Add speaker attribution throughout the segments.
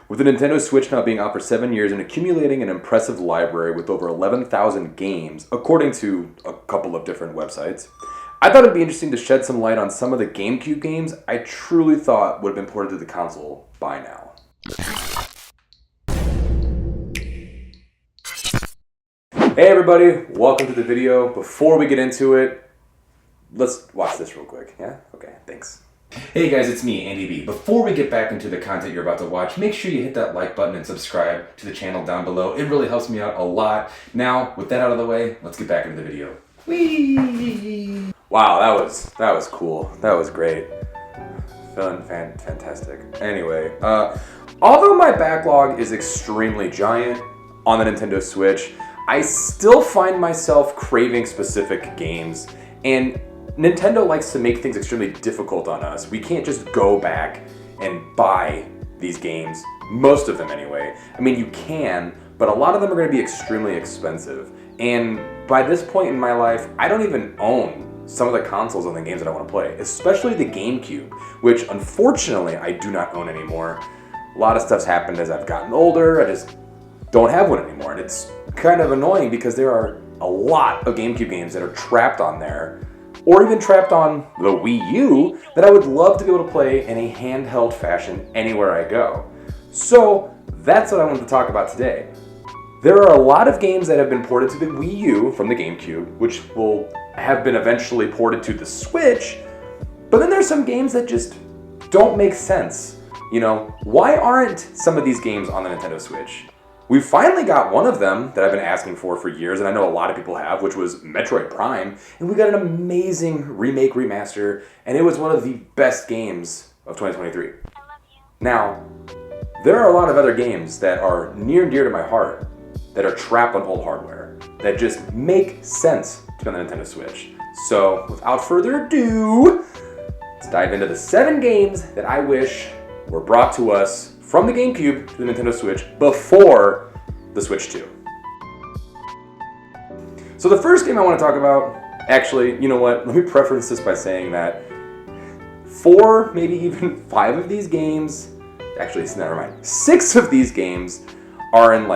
Speaker 1: With the Nintendo Switch now being out for 7 years and accumulating an impressive library with over 11,000 games, according to a couple of different websites, I thought it'd be interesting to shed some light on some of the GameCube games I truly thought would have been ported to the console by now. Hey everybody, welcome to the video. Before we get into it, let's watch this real quick, yeah? Okay, thanks. Hey guys, it's me, AndyB. Before we get back into the content you're about to watch, make sure you hit that like button and subscribe to the channel down below. It really helps me out a lot. Now, with that out of the way, let's get back into the video. Whee! Wow, that was cool. That was great. Fantastic. Anyway, although my backlog is extremely giant on the Nintendo Switch, I still find myself craving specific games, and Nintendo likes to make things extremely difficult on us. We can't just go back and buy these games, most of them anyway. I mean, you can, but a lot of them are going to be extremely expensive. And by this point in my life, I don't even own some of the consoles on the games that I want to play, especially the GameCube, which unfortunately I do not own anymore. A lot of stuff's happened as I've gotten older. I just don't have one anymore, and it's kind of annoying because there are a lot of GameCube games that are trapped on there, or even trapped on the Wii U, that I would love to be able to play in a handheld fashion anywhere I go. So that's what I wanted to talk about today. There are a lot of games that have been ported to the Wii U from the GameCube, which will have been eventually ported to the Switch, but then there's some games that just don't make sense. You know, why aren't some of these games on the Nintendo Switch? We finally got one of them that I've been asking for years, and I know a lot of people have, which was Metroid Prime, and we got an amazing remake remaster, and it was one of the best games of 2023. Now, there are a lot of other games that are near and dear to my heart that are trapped on old hardware that just make sense to be on the Nintendo Switch. So, without further ado, let's dive into the 7 games that I wish were brought to us from the GameCube to the Nintendo Switch before the Switch 2. So the first game I want to talk about, actually, you know what, let me preface this by saying that 4, maybe even 5 of these games, actually, never mind, 6 of these games are in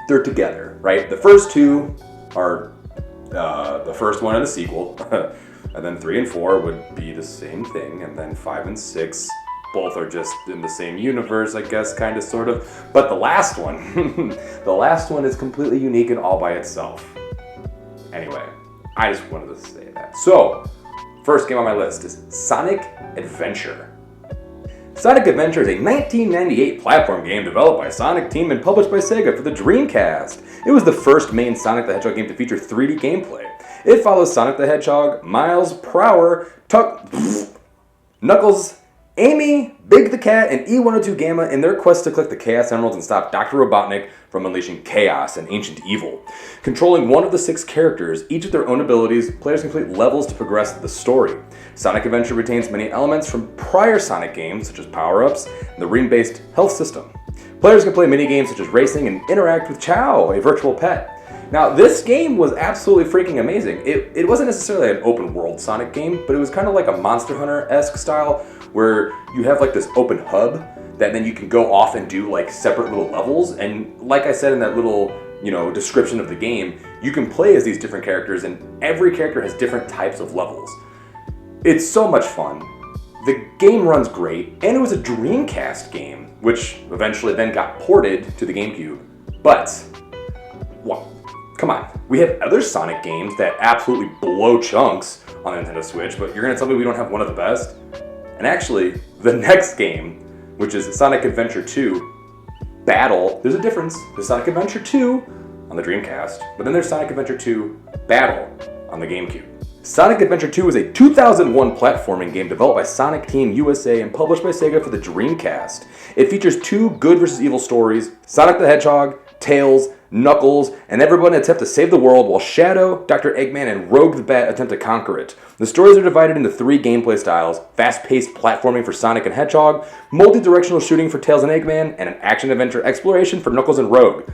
Speaker 1: they're together, right? The first 2 are the first one and the sequel, and then 3 and 4 would be the same thing, and then 5 and 6 both are just in the same universe, I guess, kind of, sort of. But the last one, the last one is completely unique and all by itself. Anyway, I just wanted to say that. So, first game on my list is Sonic Adventure. Sonic Adventure is a 1998 platform game developed by Sonic Team and published by Sega for the Dreamcast. It was the first main Sonic the Hedgehog game to feature 3D gameplay. It follows Sonic the Hedgehog, Miles, Prower, Knuckles, Amy, Big the Cat, and E102 Gamma in their quest to collect the Chaos Emeralds and stop Dr. Robotnik from unleashing chaos and ancient evil. Controlling one of the 6 characters, each with their own abilities, players complete levels to progress the story. Sonic Adventure retains many elements from prior Sonic games, such as power-ups and the ring-based health system. Players can play mini-games such as racing and interact with Chow, a virtual pet. Now, this game was absolutely freaking amazing. It wasn't necessarily an open-world Sonic game, but it was kind of like a Monster Hunter-esque style, where you have this open hub that then you can go off and do separate little levels. And like I said in that little, description of the game, you can play as these different characters, and every character has different types of levels. It's so much fun. The game runs great, and it was a Dreamcast game, which eventually then got ported to the GameCube. But, well, come on, we have other Sonic games that absolutely blow chunks on the Nintendo Switch, but you're gonna tell me we don't have one of the best? And actually, the next game, which is Sonic Adventure 2 Battle, there's a difference. There's Sonic Adventure 2 on the Dreamcast, but then there's Sonic Adventure 2 Battle on the GameCube. Sonic Adventure 2 is a 2001 platforming game developed by Sonic Team USA and published by Sega for the Dreamcast. It features 2 good versus evil stories, Sonic the Hedgehog, Tails, Knuckles, and everyone attempt to save the world while Shadow, Dr. Eggman, and Rogue the Bat attempt to conquer it. The stories are divided into 3 gameplay styles: fast-paced platforming for Sonic and Hedgehog, multi-directional shooting for Tails and Eggman, and an action-adventure exploration for Knuckles and Rogue.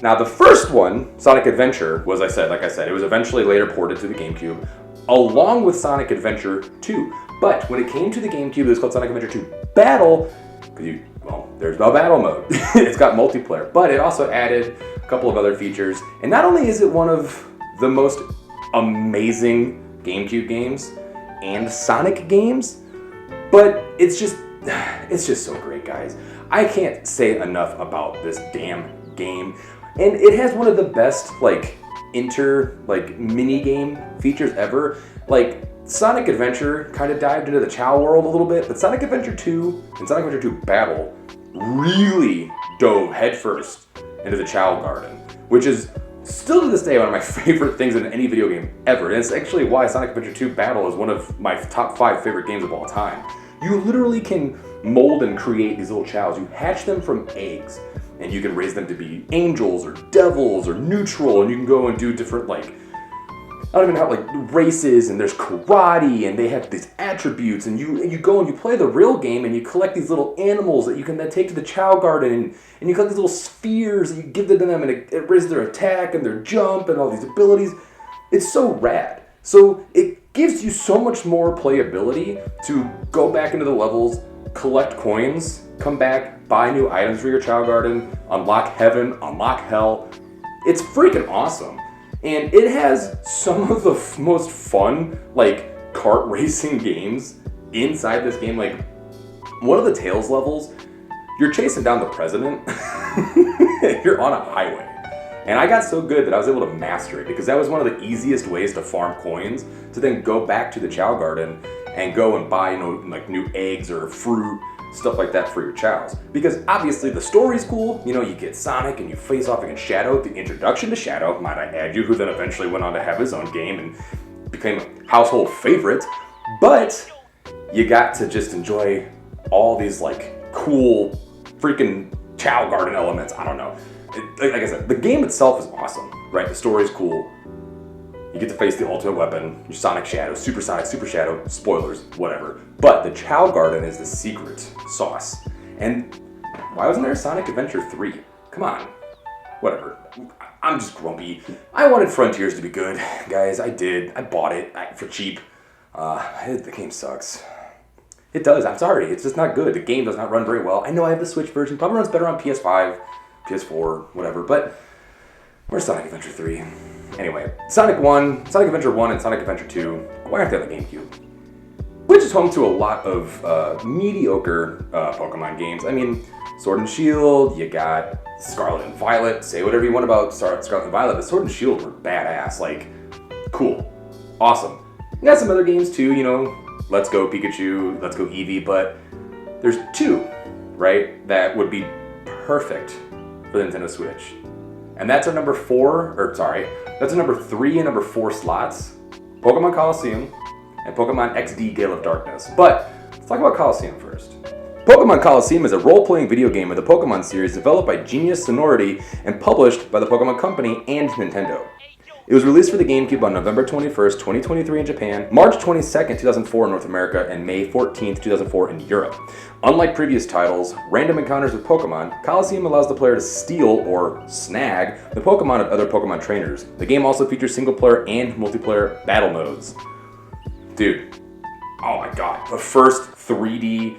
Speaker 1: Now, the first one, Sonic Adventure, was, like I said, it was eventually later ported to the GameCube, along with Sonic Adventure 2. But when it came to the GameCube, it was called Sonic Adventure 2 Battle, Well, there's no battle mode. It's got multiplayer, but it also added a couple of other features. And not only is it one of the most amazing GameCube games and Sonic games, but it's just so great, guys. I can't say enough about this damn game. And it has one of the best, mini game features ever. Sonic Adventure kind of dived into the Chow world a little bit, but Sonic Adventure 2 and Sonic Adventure 2 Battle really dove headfirst into the Chow Garden, which is still to this day one of my favorite things in any video game ever. And it's actually why Sonic Adventure 2 Battle is one of my top 5 favorite games of all time. You literally can mold and create these little Chows. You hatch them from eggs, and you can raise them to be angels or devils or neutral, and you can go and do different I don't even know, races, and there's karate, and they have these attributes, and you go and you play the real game, and you collect these little animals that you can then take to the Chow Garden, and you collect these little spheres, and you give them to them, and it raises their attack, and their jump, and all these abilities. It's so rad. So it gives you so much more playability to go back into the levels, collect coins, come back, buy new items for your Chow Garden, unlock heaven, unlock hell. It's freaking awesome. And it has some of the most fun, kart racing games inside this game. One of the Tails levels, you're chasing down the president. You're on a highway. And I got so good that I was able to master it, because that was one of the easiest ways to farm coins, to then go back to the Chow Garden and go and buy, new eggs or fruit, stuff like that for your Chows. Because obviously the story's cool. You get Sonic and you face off against Shadow. The introduction to Shadow, might I add you, who then eventually went on to have his own game and became a household favorite. But you got to just enjoy all these cool freaking Chow Garden elements. I don't know. Like I said, the game itself is awesome, right? The story's cool. You get to face the ultimate weapon, your Sonic Shadow, Super Sonic, Super Shadow, spoilers, whatever. But the Chow Garden is the secret sauce. And why wasn't there a Sonic Adventure 3? Come on. Whatever. I'm just grumpy. I wanted Frontiers to be good, guys. I did. I bought it for cheap. The game sucks. It does. I'm sorry. It's just not good. The game does not run very well. I know I have the Switch version. Probably runs better on PS5, PS4, whatever. But where's Sonic Adventure 3? Anyway, Sonic Adventure 1 and Sonic Adventure 2, why aren't they on the GameCube? Which is home to a lot of mediocre Pokemon games. I mean, Sword and Shield, you got Scarlet and Violet. Say whatever you want about Scarlet and Violet, but Sword and Shield were badass. Cool. Awesome. You got some other games too, Let's Go Pikachu, Let's Go Eevee, but there's 2, right, that would be perfect for the Nintendo Switch. And that's our number 3 and number 4 slots, Pokemon Colosseum and Pokemon XD Gale of Darkness. But let's talk about Colosseum first. Pokemon Colosseum is a role-playing video game of the Pokemon series developed by Genius Sonority and published by the Pokemon Company and Nintendo. It was released for the GameCube on November 21st, 2023 in Japan, March 22nd, 2004 in North America, and May 14th, 2004 in Europe. Unlike previous titles, Random Encounters with Pokemon, Colosseum allows the player to steal or snag the Pokemon of other Pokemon trainers. The game also features single-player and multiplayer battle modes. Dude, oh my god, the first 3D,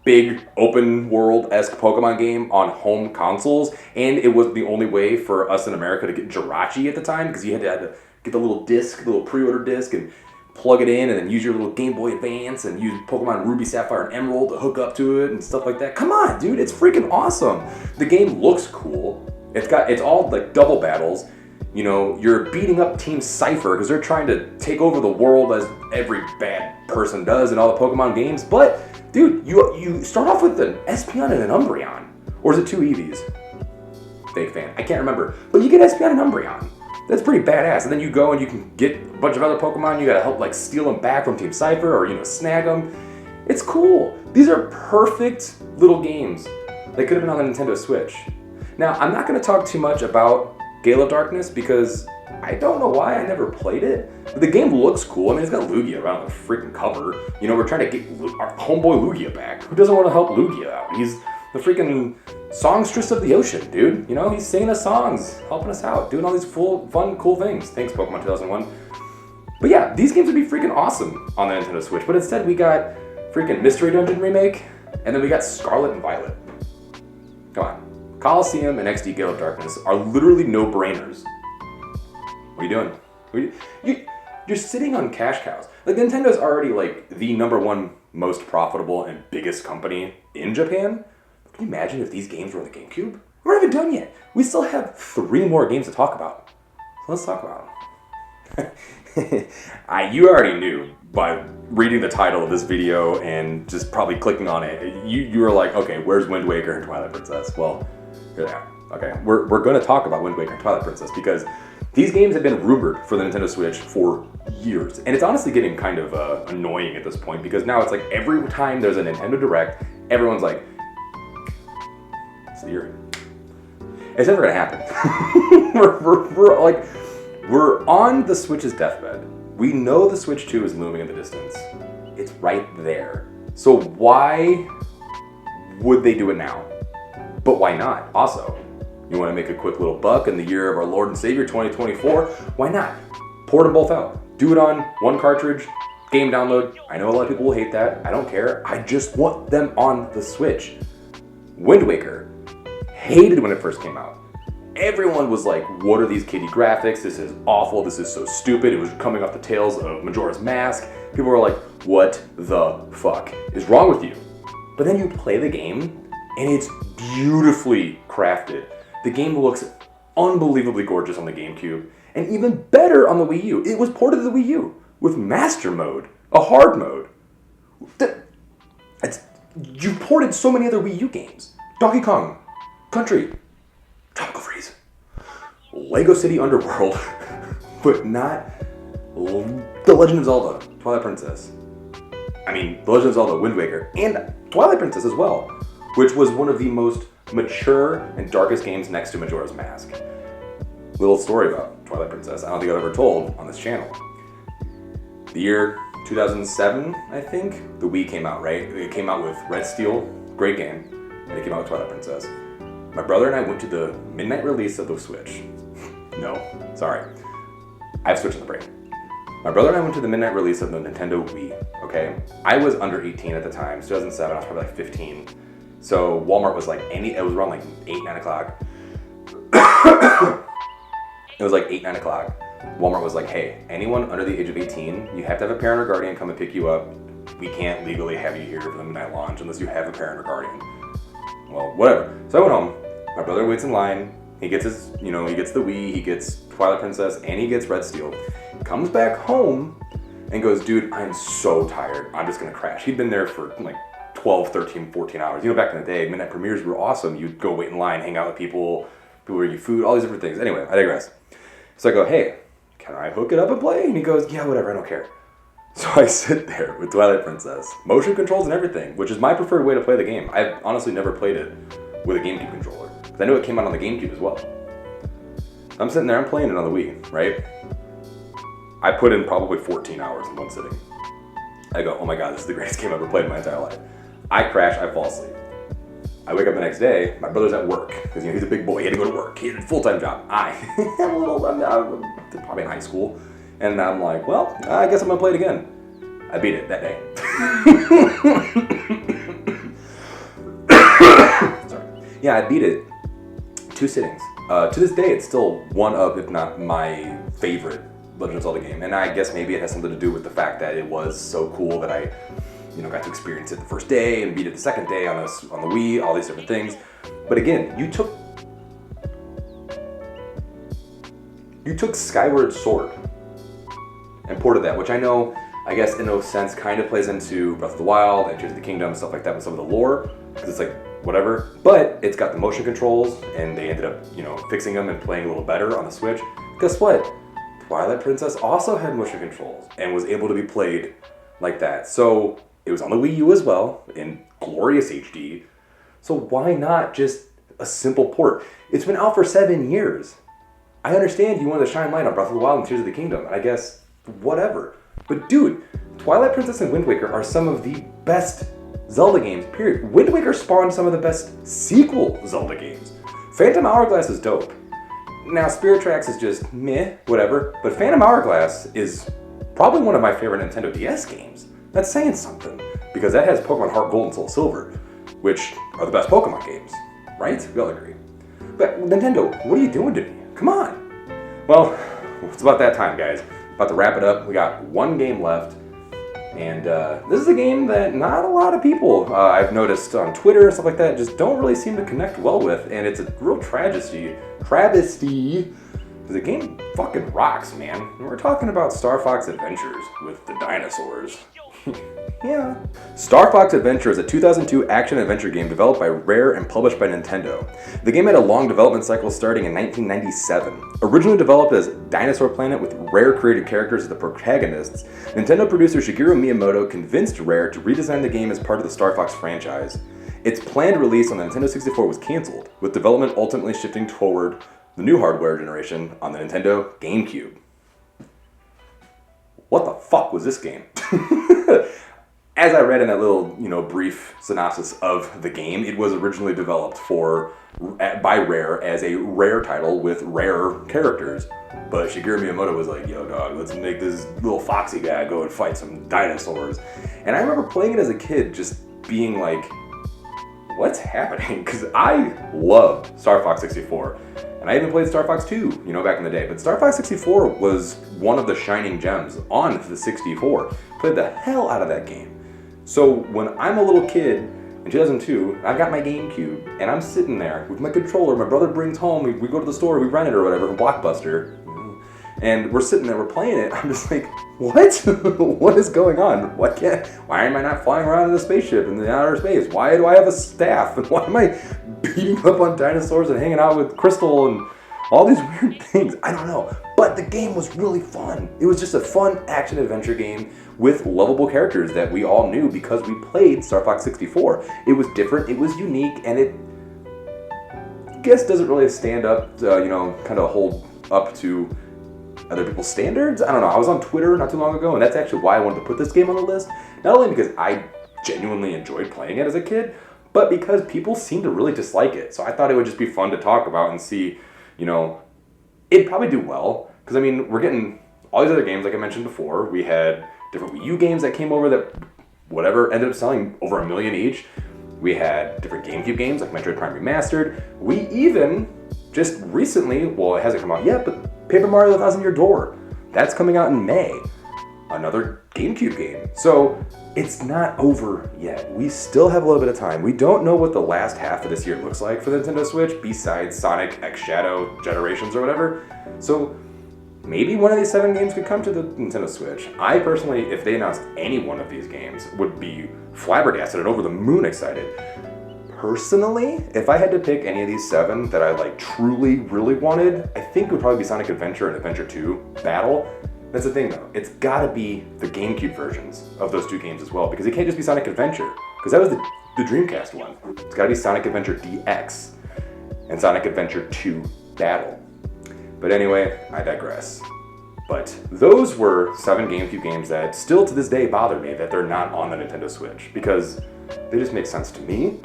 Speaker 1: big open world-esque Pokemon game on home consoles, and it was the only way for us in America to get Jirachi at the time, because you had to get the little disc, the little pre-order disc, and plug it in, and then use your little Game Boy Advance, and use Pokemon Ruby, Sapphire, and Emerald to hook up to it, and stuff like that. Come on, dude, it's freaking awesome. The game looks cool. It's all double battles. You're beating up Team Cypher, because they're trying to take over the world as every bad person does in all the Pokemon games, but dude, you start off with an Espeon and an Umbreon. Or is it 2 Eevees? Fake fan. I can't remember. But you get Espeon and Umbreon. That's pretty badass. And then you go and you can get a bunch of other Pokemon. You gotta help steal them back from Team Cypher or snag them. It's cool. These are perfect little games that could have been on the Nintendo Switch. Now, I'm not gonna talk too much about Gale of Darkness because I don't know why I never played it, but the game looks cool. I mean, it's got Lugia around the freaking cover. We're trying to get our homeboy Lugia back. Who doesn't want to help Lugia out? He's the freaking songstress of the ocean, dude. He's singing us songs, helping us out, doing all these fun, cool things. Thanks, Pokemon 2001. But yeah, these games would be freaking awesome on the Nintendo Switch, but instead we got freaking Mystery Dungeon Remake, And then we got Scarlet and Violet. Come on. Coliseum and XD Gale of Darkness are literally no-brainers. What are you doing? You're sitting on cash cows. Like, Nintendo's already, like, the #1 most profitable and biggest company in Japan. Can you imagine if these games were on the GameCube? We're not even done yet. We still have 3 more games to talk about. So let's talk about them. You already knew by reading the title of this video and just probably clicking on it. You were like, okay, where's Wind Waker and Twilight Princess? Well, here they are. Okay, we're going to talk about Wind Waker and Twilight Princess because these games have been rumored for the Nintendo Switch for years. And it's honestly getting kind of annoying at this point because now it's like every time there's a Nintendo Direct, everyone's like, it's the year. It's never gonna happen. we're on the Switch's deathbed. We know the Switch 2 is looming in the distance. It's right there. So why would they do it now? But why not? Also, you want to make a quick little buck in the year of our Lord and Savior 2024? Why not? Port them both out. Do it on one cartridge, game download. I know a lot of people will hate that. I don't care. I just want them on the Switch. Wind Waker. Hated when it first came out. Everyone was like, what are these kiddie graphics? This is awful. This is so stupid. It was coming off the tails of Majora's Mask. People were like, what the fuck is wrong with you? But then you play the game and it's beautifully crafted. The game looks unbelievably gorgeous on the GameCube and even better on the Wii U. It was ported to the Wii U with Master Mode, a hard mode. You ported so many other Wii U games. Donkey Kong Country, Tropical Freeze, Lego City Underworld, but not The Legend of Zelda, Twilight Princess. I mean, The Legend of Zelda, Wind Waker, and Twilight Princess as well, which was one of the most mature and darkest games next to Majora's Mask. Little story about Twilight Princess I don't think I've ever told on this channel. The year 2007, I think, the Wii came out, right? It came out with Red Steel, great game, and it came out with Twilight Princess. My brother and I went to the midnight release of the Switch. No, sorry. I have Switch in the brain. My brother and I went to the midnight release of the Nintendo Wii, okay? I was under 18 at the time, 2007, I was probably like 15. So Walmart was like, it was around like 8, 9 o'clock. It was like 8, 9 o'clock. Walmart was like, hey, anyone under the age of 18, you have to have a parent or guardian come and pick you up. We can't legally have you here for the midnight launch unless you have a parent or guardian. Well, whatever. So I went home. My brother waits in line. He gets his, he gets the Wii, he gets Twilight Princess, and he gets Red Steel. Comes back home and goes, dude, I'm so tired. I'm just gonna crash. He'd been there for like 12, 13, 14 hours. Back in the day, midnight premieres were awesome. You'd go wait in line, hang out with people bring you food, all these different things. Anyway, I digress. So I go, hey, can I hook it up and play? And he goes, yeah, whatever, I don't care. So I sit there with Twilight Princess, motion controls and everything, which is my preferred way to play the game. I've honestly never played it with a GameCube controller, because I knew it came out on the GameCube as well. I'm sitting there, I'm playing it on the Wii, right? I put in probably 14 hours in one sitting. I go, oh my god, this is the greatest game I've ever played in my entire life. I crash, I fall asleep. I wake up the next day, my brother's at work, because he's a big boy, he had to go to work, he had a full-time job. I'm probably in high school, and I'm like, well, I guess I'm gonna play it again. I beat it that day. Sorry. Yeah, I beat it 2 sittings. To this day, it's still one of, if not my favorite Legend of Zelda game. And I guess maybe it has something to do with the fact that it was so cool that I, got to experience it the first day and beat it the second day on the Wii, all these different things. But again, you took Skyward Sword and ported that, which I know, I guess in a sense, kind of plays into Breath of the Wild and Tears of the Kingdom, stuff like that with some of the lore, because it's like, whatever. But it's got the motion controls, and they ended up, fixing them and playing a little better on the Switch. Guess what? Twilight Princess also had motion controls and was able to be played like that. So it was on the Wii U as well, in glorious HD. So why not just a simple port? It's been out for 7 years. I understand you wanted to shine light on Breath of the Wild and Tears of the Kingdom, and I guess, whatever. But dude, Twilight Princess and Wind Waker are some of the best Zelda games, period. Wind Waker spawned some of the best sequel Zelda games. Phantom Hourglass is dope. Now, Spirit Tracks is just meh, whatever, but Phantom Hourglass is probably one of my favorite Nintendo DS games. That's saying something, because that has Pokemon Heart Gold and Soul Silver. which are the best Pokemon games, right? We all agree. But Nintendo, what are you doing to me? Come on. Well, it's about that time, guys. About to wrap it up. We got one game left. And this is a game that not a lot of people, I've noticed on Twitter and stuff like that, just don't really seem to connect well with. And it's a real travesty. Because the game fucking rocks, man. And we're talking about Star Fox Adventures with the dinosaurs. Yeah. Star Fox Adventure is a 2002 action-adventure game developed by Rare and published by Nintendo. The game had a long development cycle starting in 1997. Originally developed as Dinosaur Planet with Rare created characters as the protagonists, Nintendo producer Shigeru Miyamoto convinced Rare to redesign the game as part of the Star Fox franchise. Its planned release on the Nintendo 64 was cancelled, with development ultimately shifting toward the new hardware generation on the Nintendo GameCube. What the fuck was this game? As I read in that little, brief synopsis of the game, it was originally developed by Rare as a Rare title with Rare characters. But Shigeru Miyamoto was like, yo dog, let's make this little foxy guy go and fight some dinosaurs. And I remember playing it as a kid just being like, what's happening? Because I loved Star Fox 64. And I even played Star Fox 2, back in the day. But Star Fox 64 was one of the shining gems on the 64. Played the hell out of that game. So when I'm a little kid in 2002, I've got my GameCube, and I'm sitting there with my controller. My brother brings home, we go to the store, we rent it or whatever, from Blockbuster. And we're sitting there, we're playing it. I'm just like, what? What is going on? Why am I not flying around in a spaceship in the outer space? Why do I have a staff? And why am I beating up on dinosaurs and hanging out with Crystal and all these weird things? I don't know. But the game was really fun. It was just a fun action-adventure game with lovable characters that we all knew because we played Star Fox 64. It was different, it was unique, and it, I guess, doesn't really stand up, kind of hold up to other people's standards. I don't know. I was on Twitter not too long ago, and that's actually why I wanted to put this game on the list. Not only because I genuinely enjoyed playing it as a kid, but because people seem to really dislike it. So I thought it would just be fun to talk about and see, it'd probably do well. Because, we're getting all these other games, like I mentioned before. We had different Wii U games that came over that, ended up selling over 1 million each. We had different GameCube games, like Metroid Prime Remastered. We even, just recently, well, it hasn't come out yet, but Paper Mario: The Thousand Year Door. That's coming out in May. Another GameCube game. So it's not over yet. We still have a little bit of time. We don't know what the last half of this year looks like for the Nintendo Switch, besides Sonic X Shadow Generations or whatever. So maybe one of these 7 games could come to the Nintendo Switch. I personally, if they announced any one of these games, would be flabbergasted and over the moon excited. Personally, if I had to pick any of these 7 that I truly, really wanted, I think it would probably be Sonic Adventure and Adventure 2 Battle. That's the thing though, it's gotta be the GameCube versions of those 2 games as well, because it can't just be Sonic Adventure, because that was the Dreamcast one. It's gotta be Sonic Adventure DX and Sonic Adventure 2 Battle. But anyway, I digress. But those were 7 GameCube games that still to this day bother me that they're not on the Nintendo Switch, because they just make sense to me.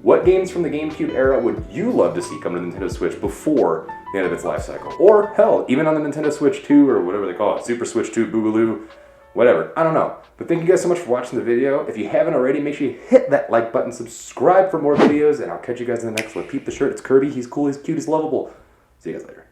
Speaker 1: What games from the GameCube era would you love to see come to the Nintendo Switch before the end of its life cycle? Or hell, even on the Nintendo Switch 2 or whatever they call it, Super Switch 2, Boogaloo, whatever. I don't know. But thank you guys so much for watching the video. If you haven't already, make sure you hit that like button, subscribe for more videos, and I'll catch you guys in the next one. Peep the shirt, it's Kirby, he's cool, he's cute, he's lovable. See you guys later.